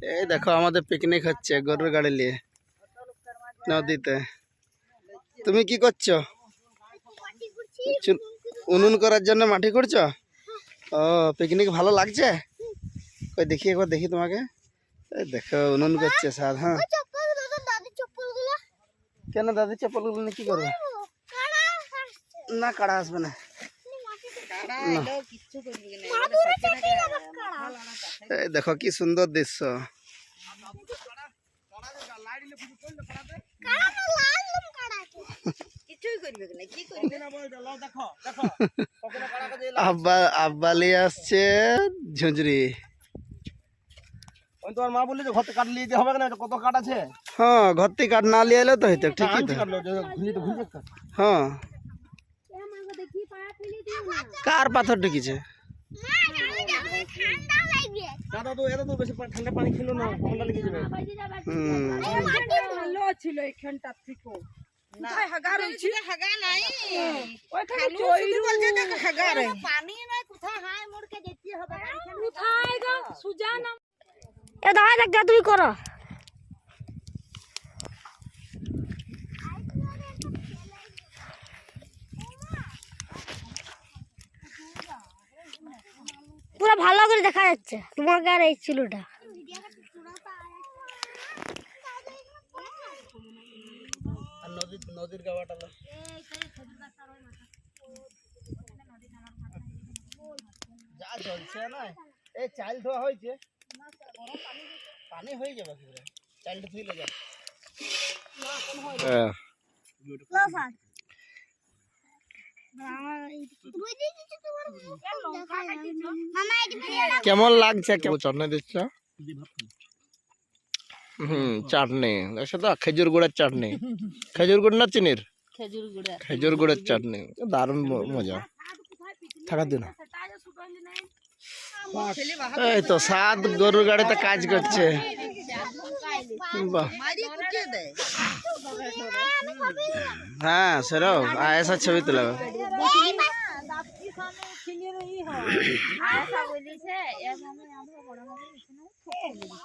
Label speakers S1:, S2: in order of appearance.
S1: এই দেখো আমাদের পিকনিক হচ্ছে গরুর গাড়ি নিয়ে নদীতে। তুমি কি করছো? উনুন করার জন্য মাটি করছো? ও পিকনিক ভালো লাগছে? ওই দেখি একবার দেখি তোমাকে। এই দেখো উনুন করছে স্যার। হ্যাঁ কেন দাদির চপ্পলগুলো নিয়ে কি করবে? না কাড়া আসবে না। এই দেখো কি সুন্দর দৃশ্য। আব্বা নিয়ে আসছে ঝুঁঝরি।
S2: তোমার মা বললে যে ঘর থেকে কাঠ নিয়ে যেতে হবে না, কত কাঠ আছে।
S1: হ্যাঁ ঘর থেকে কাঠ না নিয়ে এলে তো হইতো ঠিকই তো। হ্যাঁ কার পাথর ঢুকিছে?
S2: দাদা তো এত তো বেশি ঠান্ডা পানি খেলো না, ঠান্ডা লেগে যাবে।
S3: ভালো ছিল এখানটা থেকে। কোথায় হাগা রইছে? হাগা নাই। ওইখানে চইরু বলছে যে হাগা রে। পানি নাই, কোথায় হাই মুড়কে যেতে হবে। কোথায় গো সুজানা? এ দাঁড়া দেখ তুই করো। পুরো ভালো করে দেখা যাচ্ছে তোমাকে আর এই চিলুটা।
S1: নদীর গাওয়াটা যা চলছে না, এই চাল ধোয়া হয়েছে, পানি হয়ে যাবে চালটা ধুইলে যাবে। কেমন লাগছে? কেমন চাটনি দিচ্ছ? চাটনি সাথে খেজুর গুড়ের চাটনি। খেজুর গুড় না চিনির? খেজুর গুড়ের চাটনি দারুণ মজা। থাকার দিন এই তো সাত গরুর গাড়িতে কাজ করছে। বাহ হ্যাঁ সেরাও আয়েসা ছবি তোলা।